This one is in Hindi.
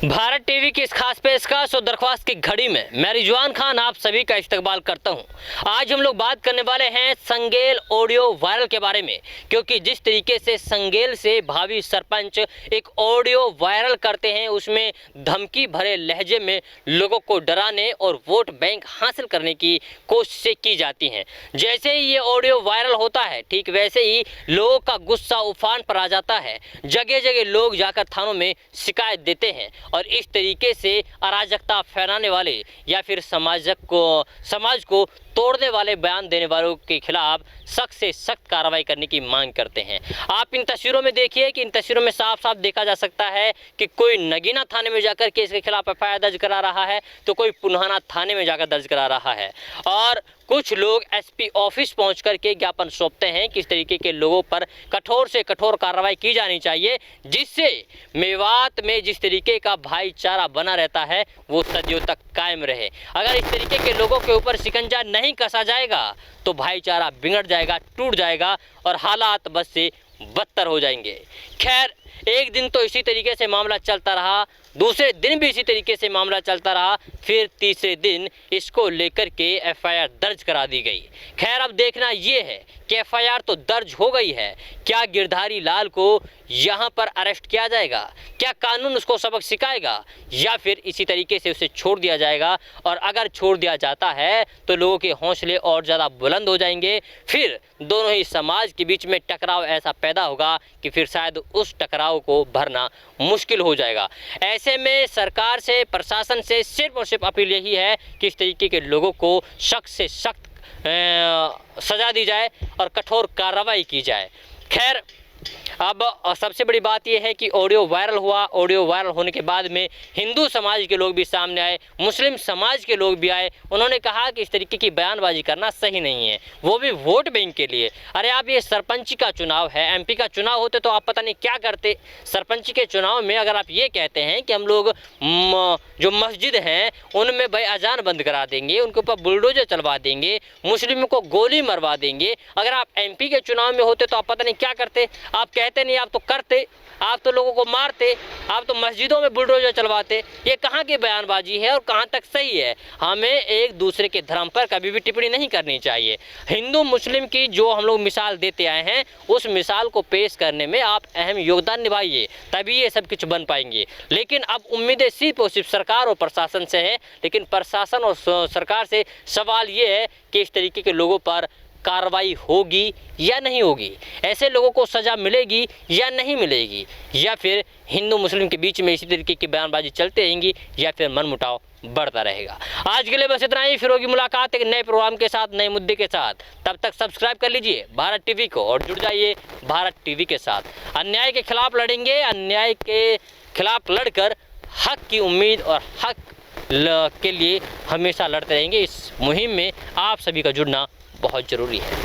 भारत टीवी की इस खास पेशकश और दरख्वास्त की घड़ी में मैं रिजवान खान आप सभी का इस्तकबाल करता हूं। आज हम लोग बात करने वाले हैं संगेल ऑडियो वायरल के बारे में, क्योंकि जिस तरीके से संगेल से भावी सरपंच एक ऑडियो वायरल करते हैं, उसमें धमकी भरे लहजे में लोगों को डराने और वोट बैंक हासिल करने की कोशिशें की जाती हैं। जैसे ही ये ऑडियो वायरल होता है, ठीक वैसे ही लोगों का गुस्सा उफान पर आ जाता है। जगह जगह लोग जाकर थानों में शिकायत देते हैं और इस तरीके से अराजकता फैलाने वाले या फिर समाज को तोड़ने वाले बयान देने वालों के खिलाफ सख्त से सख्त कार्रवाई करने की मांग करते हैं। आप इन तस्वीरों में देखिए कि इन तस्वीरों में साफ साफ देखा जा सकता है कि कोई नगीना थाने में जाकर के इसके खिलाफ एफआईआर दर्ज करा रहा है, तो कोई पुन्हाना थाने में जाकर दर्ज करा रहा है। और कुछ लोग एसपी ऑफिस पहुंच करके ज्ञापन सौंपते हैं कि इस तरीके के लोगों पर कठोर से कठोर कार्रवाई की जानी चाहिए, जिससे मेवात में जिस तरीके का भाईचारा बना रहता है वो सदियों तक कायम रहे। अगर इस तरीके के लोगों के ऊपर शिकंजा नहीं कसा जाएगा तो भाईचारा बिगड़ जाएगा, टूट जाएगा और हालात बस से बदतर हो जाएंगे। खैर, एक दिन तो इसी तरीके से मामला चलता रहा, दूसरे दिन भी इसी तरीके से मामला चलता रहा, फिर तीसरे दिन इसको लेकर के एफआईआर दर्ज करा दी गई। खैर, अब देखना ये है कि एफआईआर तो दर्ज हो गई है, क्या गिरधारी लाल को यहाँ पर अरेस्ट किया जाएगा? क्या कानून उसको सबक सिखाएगा या फिर इसी तरीके से उसे छोड़ दिया जाएगा? और अगर छोड़ दिया जाता है तो लोगों के हौसले और ज़्यादा बुलंद हो जाएंगे, फिर दोनों ही समाज के बीच में टकराव ऐसा पैदा होगा कि फिर शायद उस टकराव को भरना मुश्किल हो जाएगा। ऐसे में सरकार से, प्रशासन से सिर्फ और सिर्फ अपील यही है कि इस तरीके के लोगों को सख्त से सख्त सजा दी जाए और कठोर कार्रवाई की जाए। खैर, अब सबसे बड़ी बात यह है कि ऑडियो वायरल हुआ। ऑडियो वायरल होने के बाद में हिंदू समाज के लोग भी सामने आए, मुस्लिम समाज के लोग भी आए। उन्होंने कहा कि इस तरीके की बयानबाजी करना सही नहीं है, वो भी वोट बैंक के लिए। अरे आप, ये सरपंच का चुनाव है, एमपी का चुनाव होते तो आप पता नहीं क्या करते। सरपंच के चुनाव में अगर आप ये कहते हैं कि हम लोग जो मस्जिद हैं उनमें भाई अजान बंद करा देंगे, उनके ऊपर बुलडोजर चलवा देंगे, मुस्लिमों को गोली मरवा देंगे, अगर आप एमपी के चुनाव में होते तो आप पता नहीं क्या करते। आप कहते नहीं, आप तो करते, आप तो लोगों को मारते, आप तो मस्जिदों में बुलडोजर चलवाते। ये कहाँ की बयानबाजी है और कहाँ तक सही है? हमें एक दूसरे के धर्म पर कभी भी टिप्पणी नहीं करनी चाहिए। हिंदू मुस्लिम की जो हम लोग मिसाल देते आए हैं, उस मिसाल को पेश करने में आप अहम योगदान निभाइए, तभी ये सब कुछ बन पाएंगे। लेकिन अब उम्मीदें सिर्फ और सिर्फ सरकार और प्रशासन से है, लेकिन प्रशासन और सरकार से सवाल ये है कि इस तरीके के लोगों पर कार्रवाई होगी या नहीं होगी, ऐसे लोगों को सज़ा मिलेगी या नहीं मिलेगी, या फिर हिंदू मुस्लिम के बीच में इसी तरीके की बयानबाजी चलती रहेंगी, या फिर मनमुटाव बढ़ता रहेगा। आज के लिए बस इतना ही। फिर होगी मुलाकात एक नए प्रोग्राम के साथ, नए मुद्दे के साथ। तब तक सब्सक्राइब कर लीजिए भारत टीवी को और जुड़ जाइए भारत टीवी के साथ। अन्याय के खिलाफ लड़ेंगे, अन्याय के खिलाफ लड़कर हक की उम्मीद और हक के लिए हमेशा लड़ते रहेंगे। इस मुहिम में आप सभी का जुड़ना बहुत ज़रूरी है।